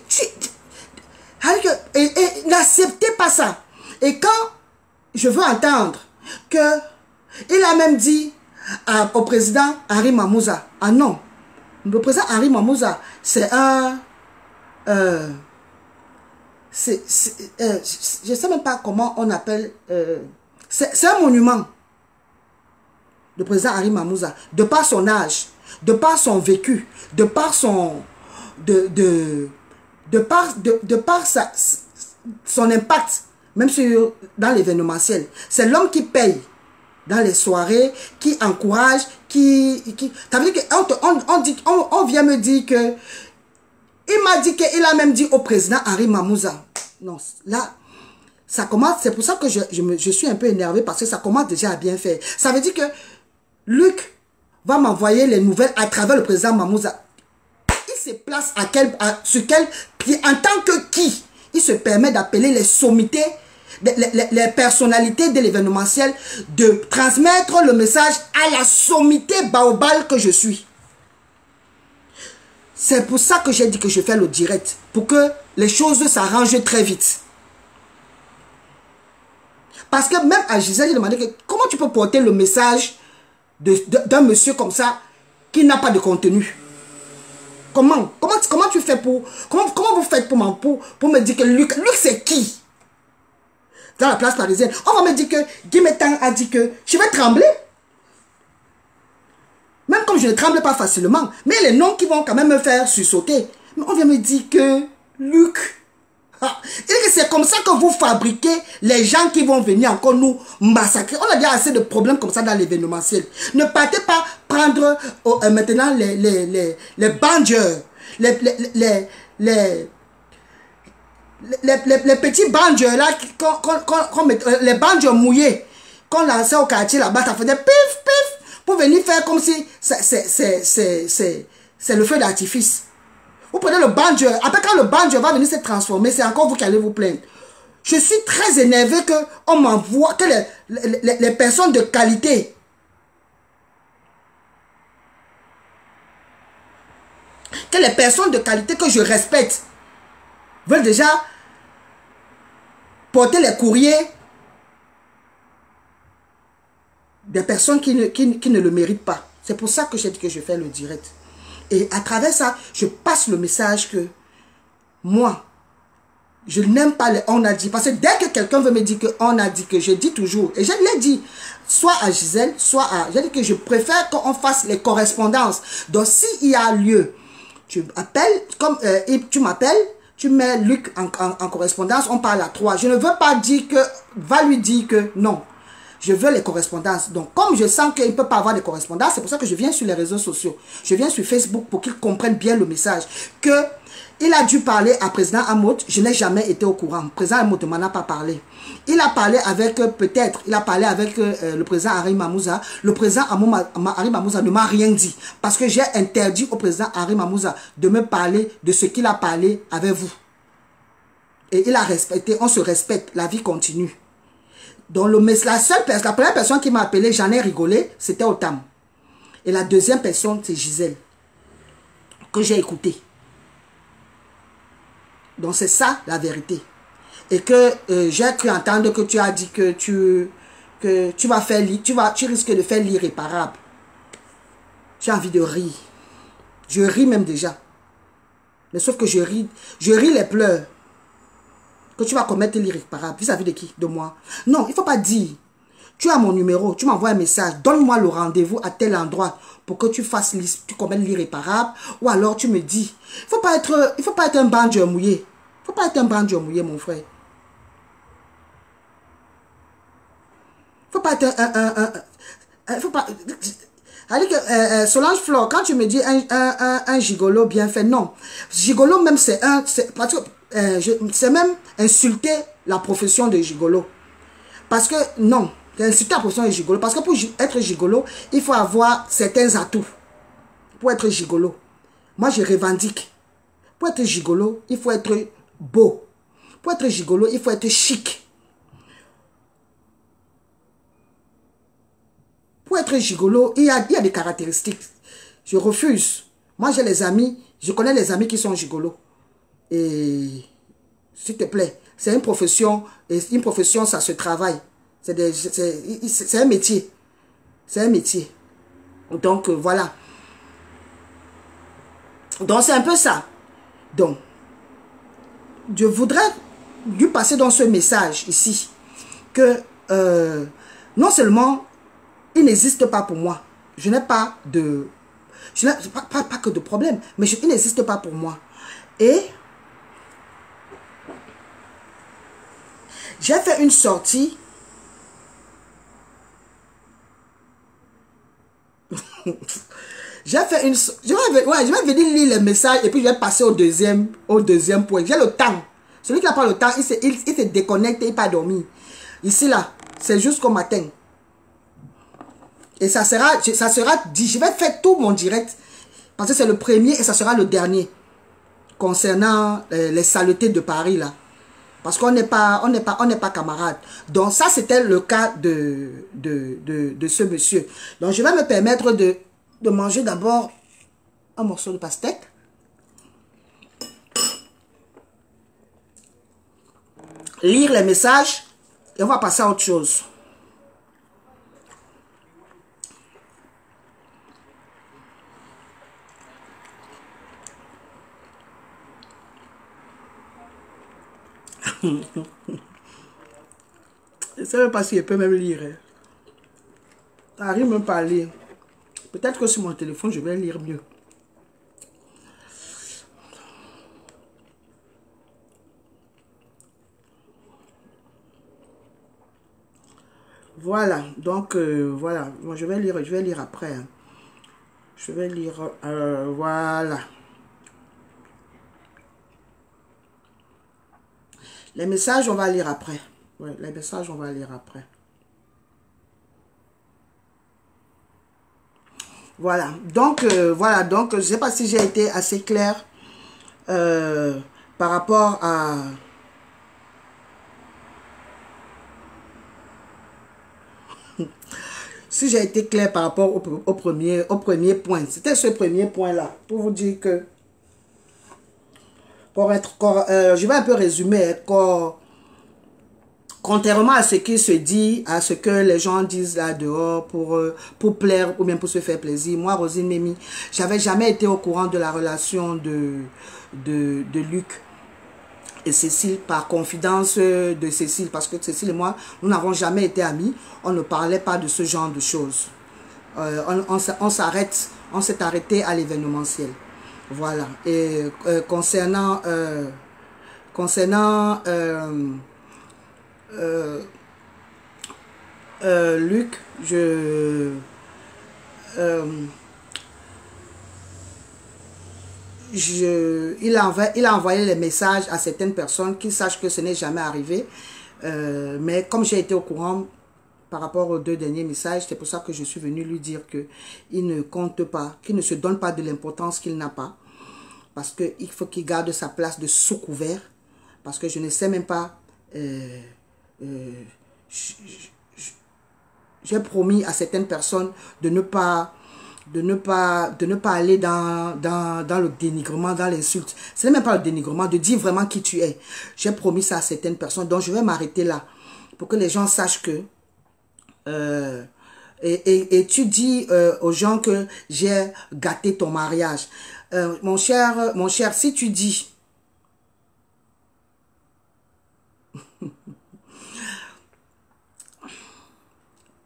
et n'acceptez pas ça. Et quand je veux entendre que il a même dit au président Henri Mamouza, ah non, le président Henri Mamouza, c'est un... je ne sais même pas comment on appelle... c'est un monument, le président Henri Mamouza, de par son âge, de par son vécu, de par son... de par son impact, même dans l'événementiel. C'est l'homme qui paye dans les soirées, qui encourage, ça veut dire on vient me dire que il m'a dit qu'il a même dit au président Henri Mamouza. Non, là, ça commence, c'est pour ça que je suis un peu énervé parce que ça commence déjà à bien faire. Ça veut dire que Luc va m'envoyer les nouvelles à travers le président Mamouza. Il se place sur quel pied, en tant que qui il se permet d'appeler les sommités, les personnalités de l'événementiel, de transmettre le message à la sommité baobal que je suis. C'est pour ça que j'ai dit que je fais le direct, pour que les choses s'arrangent très vite. Parce que même à Gisèle, j'ai demandé que comment tu peux porter le message d'un monsieur comme ça qui n'a pas de contenu. Comment tu fais pour... Comment vous faites pour me dire que Luc c'est qui? Dans la place parisienne. On va me dire que Guy Métan a dit que je vais trembler. Même comme je ne tremble pas facilement. Mais les noms qui vont quand même me faire sursauter. Mais on vient me dire que Luc... Et c'est comme ça que vous fabriquez les gens qui vont venir encore nous massacrer. On a déjà assez de problèmes comme ça dans l'événementiel. Ne partez pas prendre maintenant les bandeurs, les petits bandes là, les bandes mouillées, qu'on lançait au quartier là-bas, ça faisait pif, pif, pour venir faire comme si c'est le feu d'artifice. Vous prenez le banjo, après quand le banjo va venir se transformer, c'est encore vous qui allez vous plaindre. Je suis très énervé qu'on m'envoie, que les personnes de qualité, que je respecte, veulent déjà porter les courriers des personnes qui ne le méritent pas. C'est pour ça que j'ai dit que je fais le direct. Et à travers ça, je passe le message que moi, je n'aime pas les on a dit. Parce que dès que quelqu'un veut me dire que on a dit, que je dis toujours, et je l'ai dit, soit à Gisèle, soit à... J'ai dit que je préfère qu'on fasse les correspondances. Donc s'il y a lieu, tu appelles, comme tu m'appelles, tu mets Luc en correspondance, on parle à 3. Je ne veux pas dire que, va lui dire que non. Je veux les correspondances. Donc, comme je sens qu'il ne peut pas avoir de correspondances, c'est pour ça que je viens sur les réseaux sociaux. Je viens sur Facebook pour qu'ils comprennent bien le message. Que il a dû parler à président Amout. Je n'ai jamais été au courant. Président Amout ne m'en a pas parlé. Il a parlé avec, il a parlé avec le président Harry Mamouza. Le président Harry Mamouza ne m'a rien dit. Parce que j'ai interdit au président Harry Mamouza de me parler de ce qu'il a parlé avec vous. Et il a respecté. On se respecte. La vie continue. Donc, la première personne qui m'a appelé, j'en ai rigolé, c'était Otam. Et la deuxième personne, c'est Gisèle, que j'ai écouté. Donc, c'est ça, la vérité. Et que j'ai cru entendre que tu as dit que tu vas faire, tu risques de faire l'irréparable. J'ai envie de rire. Je ris même déjà. Mais sauf que je ris les pleurs. Que tu vas commettre l'irréparable. Vis-à-vis de qui? De moi. Non, il ne faut pas dire. Tu as mon numéro, tu m'envoies un message. Donne-moi le rendez-vous à tel endroit pour que tu commettes l'irréparable. Ou alors tu me dis. Il ne faut pas être un banjo mouillé. Il ne faut pas être un banjo mouillé, mon frère. Il ne faut pas être il faut pas... Allez que Solange Flore, quand tu me dis un gigolo bien fait, non. Gigolo même c'est c'est même insulter la profession de gigolo. Parce que non, c'est insulter la profession de gigolo. Parce que pour être gigolo, il faut avoir certains atouts. Pour être gigolo. Moi je revendique. Pour être gigolo, il faut être beau. Pour être gigolo, il faut être chic. Pour être gigolo, il y a des caractéristiques. Je refuse. Moi, j'ai les amis, je connais les amis qui sont gigolos. Et s'il te plaît, c'est une profession, et une profession, ça se travaille. C'est un métier. C'est un métier. Donc, voilà. Donc, c'est un peu ça. Donc, je voudrais lui passer dans ce message ici que non seulement il n'existe pas pour moi. Je n'ai pas de... Je n'ai pas que de problème, mais il n'existe pas pour moi. Et j'ai fait une sortie. J'ai fait une... Je vais venir lire les messages et puis je vais passer au deuxième point. J'ai le temps. Celui qui n'a pas le temps, il se déconnecte, il n'est pas dormi. Ici, là, c'est jusqu'au matin. Et ça sera dit, je vais faire tout mon direct, parce que c'est le premier et ça sera le dernier, concernant les saletés de Paris, là. Parce qu'on n'est pas camarades. Donc ça, c'était le cas de ce monsieur. Donc je vais me permettre de manger d'abord un morceau de pastèque. Lire les messages et on va passer à autre chose. Je ne sais même pas si je peux même lire. Ça n'arrive même pas à lire. Peut-être que sur mon téléphone, je vais lire mieux. Voilà. Donc, voilà. Moi, je vais lire après. Hein. Je vais lire... voilà. Les messages, on va lire après. Ouais, les messages, on va lire après. Voilà. Donc, je ne sais pas si j'ai été assez claire par rapport à... Si j'ai été clair par rapport au premier point. C'était ce premier point-là. Pour vous dire que... je vais un peu résumer. Contrairement à ce qui se dit, à ce que les gens disent là dehors pour plaire ou bien pour se faire plaisir, moi, Rosine Memi, j'avais jamais été au courant de la relation de Luc et Cécile, par confidence de Cécile, parce que Cécile et moi, nous n'avons jamais été amis, on ne parlait pas de ce genre de choses. On s'est arrêté à l'événementiel. Voilà. Et concernant Luc, il a envoyé les messages à certaines personnes qui sachent que ce n'est jamais arrivé. Mais comme j'ai été au courant par rapport aux 2 derniers messages, c'est pour ça que je suis venue lui dire qu'il ne compte pas, qu'il ne se donne pas de l'importance qu'il n'a pas. Parce qu'il faut qu'il garde sa place de sous-couvert. Parce que je ne sais même pas... j'ai promis à certaines personnes de ne pas aller dans le dénigrement, dans l'insulte. Ce n'est même pas le dénigrement, de dire vraiment qui tu es. J'ai promis ça à certaines personnes, donc je vais m'arrêter là pour que les gens sachent que et tu dis aux gens que j'ai gâté ton mariage. Mon cher, si tu dis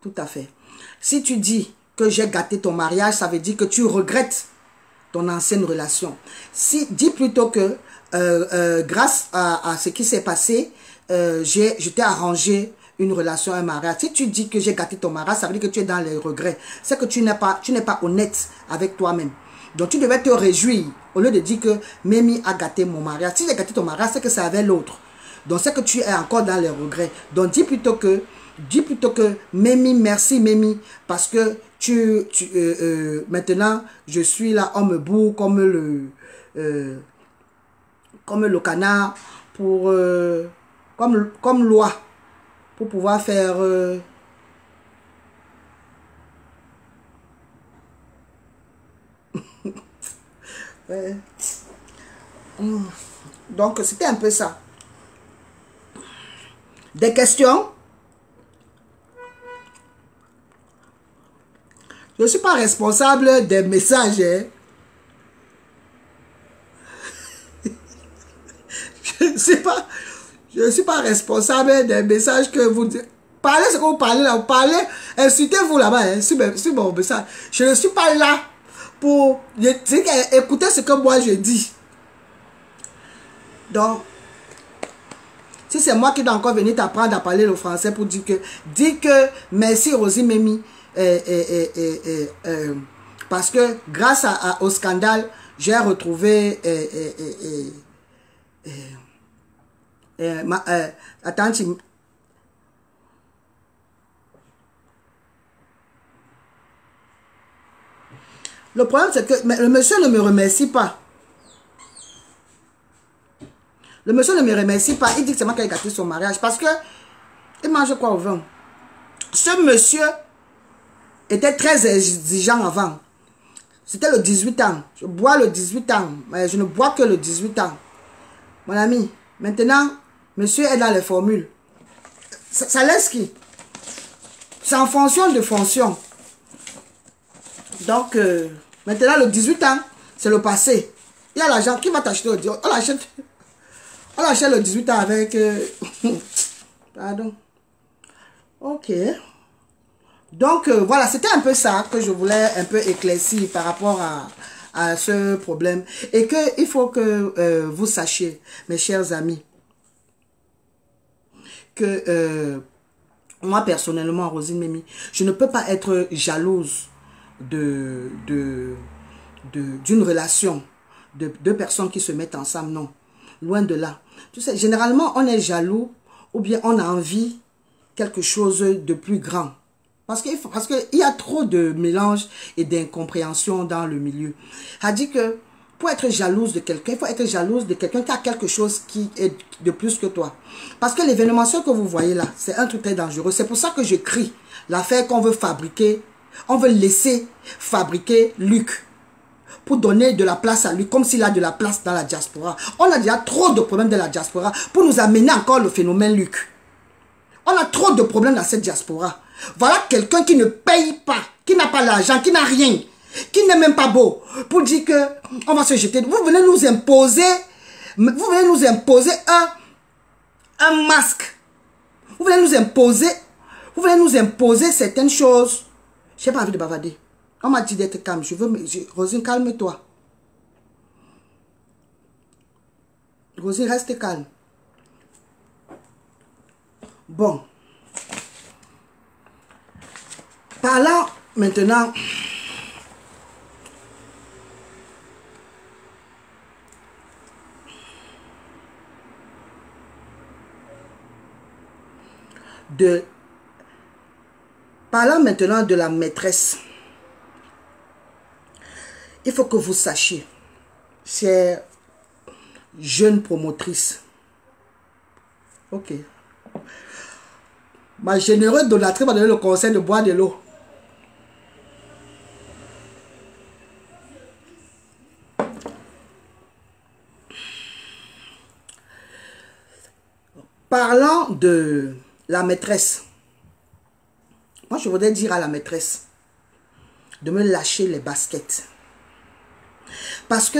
tout à fait. Si tu dis que j'ai gâté ton mariage, ça veut dire que tu regrettes ton ancienne relation. Dis plutôt que grâce à ce qui s'est passé, je t'ai arrangé une relation, un mariage. Si tu dis que j'ai gâté ton mariage, ça veut dire que tu es dans les regrets. C'est que tu n'es pas honnête avec toi-même. Donc tu devais te réjouir au lieu de dire que Memi a gâté mon mariage. Si j'ai gâté ton mariage, c'est que c'est avec l'autre. Donc c'est que tu es encore dans les regrets. Donc dis plutôt que Memi, merci Memi, parce que maintenant je suis là, on me bourre comme le canard pour comme loi pour pouvoir faire ouais. Donc c'était un peu ça. Des questions? Je ne suis pas responsable des messages. Hein. Je ne suis pas responsable des messages que vous dites. Parlez ce que vous parlez là. Vous parlez, insultez-vous là-bas hein, sur mon message. Je ne suis pas là pour écouter ce que moi je dis. Donc, si c'est moi qui dois encore venir t'apprendre à parler le français pour dire que merci Rosine Memi. Parce que grâce au scandale, j'ai retrouvé attends, le problème c'est que le monsieur ne me remercie pas. Le monsieur ne me remercie pas. Il dit que c'est moi qui ai gâté son mariage parce que il mange quoi au vin. Ce monsieur était très exigeant avant. C'était le 18 ans. Je bois le 18 ans. Mais je ne bois que le 18 ans. Mon ami, maintenant, monsieur est dans les formules. Ça laisse qui? C'est en fonction de fonction. Donc, maintenant, le 18 ans, c'est le passé. Il y a l'argent. Qui va t'acheter au Dior? On l'achète le 18 ans avec... Pardon. Ok. Donc, voilà, c'était un peu ça que je voulais un peu éclaircir par rapport à ce problème. Et qu'il faut que vous sachiez, mes chers amis, que moi, personnellement, Rosine Memi, je ne peux pas être jalouse d'une relation de deux personnes qui se mettent ensemble, non. Loin de là. Tu sais, généralement, on est jaloux ou bien on a envie quelque chose de plus grand. Parce qu'il y a trop de mélange et d'incompréhension dans le milieu. Elle dit que pour être jalouse de quelqu'un, il faut être jalouse de quelqu'un qui a quelque chose qui est de plus que toi. Parce que l'événementiel que vous voyez là, c'est un truc très dangereux. C'est pour ça que je crie l'affaire qu'on veut fabriquer. On veut laisser fabriquer Luc pour donner de la place à lui, comme s'il a de la place dans la diaspora. On a déjà trop de problèmes dans la diaspora pour nous amener encore le phénomène Luc. On a trop de problèmes dans cette diaspora. Voilà quelqu'un qui ne paye pas, qui n'a pas l'argent, qui n'a rien, qui n'est même pas beau, pour dire que on va se jeter. Vous venez nous imposer un masque. Vous venez nous imposer certaines choses. Je n'ai pas envie de bavarder. On m'a dit d'être calme. Rosine, calme-toi. Rosine, reste calme. Bon. Parlons maintenant de la maîtresse. Il faut que vous sachiez, chère jeune promotrice. Ok. Ma généreuse donatrice m'a donné le conseil de boire de l'eau. Parlant de la maîtresse, moi je voudrais dire à la maîtresse de me lâcher les baskets. Parce que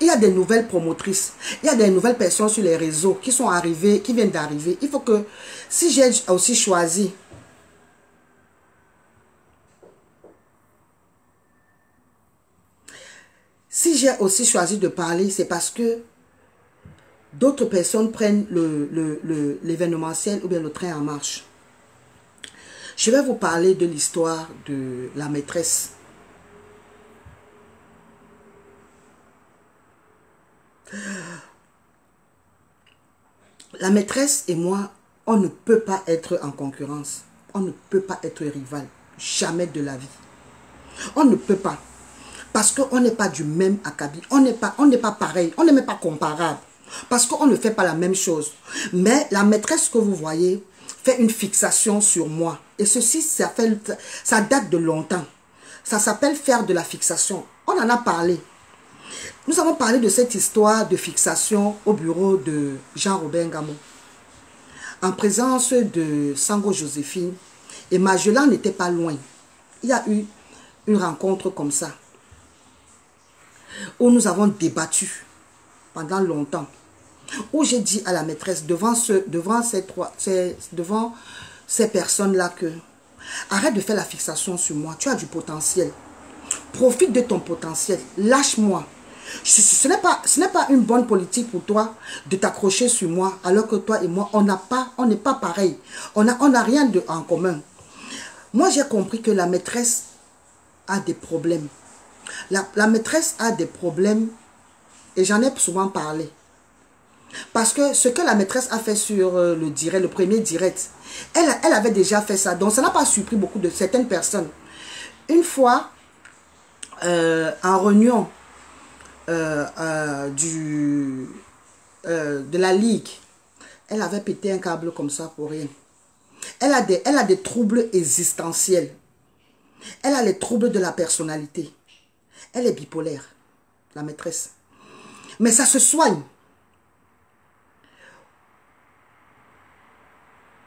il y a des nouvelles promotrices, il y a des nouvelles personnes sur les réseaux qui sont arrivées, qui viennent d'arriver. Il faut que, si j'ai aussi choisi de parler, c'est parce que d'autres personnes prennent l'événementiel ou bien le train en marche. Je vais vous parler de l'histoire de la maîtresse. La maîtresse et moi, on ne peut pas être en concurrence. On ne peut pas être rival. Jamais de la vie. On ne peut pas. Parce qu'on n'est pas du même acabit. On n'est pas pareil. On n'est même pas comparable. Parce qu'on ne fait pas la même chose. Mais la maîtresse que vous voyez fait une fixation sur moi. Et ceci, ça date de longtemps. Ça s'appelle faire de la fixation. On en a parlé. Nous avons parlé de cette histoire de fixation au bureau de Jean-Robert Ngamo. En présence de Sango Joséphine. Et Magellan n'était pas loin. Il y a eu une rencontre comme ça. Où nous avons débattu pendant longtemps. Où j'ai dit à la maîtresse devant ces personnes-là que arrête de faire la fixation sur moi. Tu as du potentiel. Profite de ton potentiel. Lâche-moi. Ce n'est pas une bonne politique pour toi de t'accrocher sur moi alors que toi et moi, on n'est pas pareil. On n'a rien en commun. Moi, j'ai compris que la maîtresse a des problèmes. La maîtresse a des problèmes et j'en ai souvent parlé. Parce que ce que la maîtresse a fait sur le premier direct, elle avait déjà fait ça. Donc, ça n'a pas surpris beaucoup de certaines personnes. Une fois, en réunion de la Ligue, elle avait pété un câble comme ça pour rien. Elle a des troubles existentiels. Elle a les troubles de la personnalité. Elle est bipolaire, la maîtresse. Mais ça se soigne.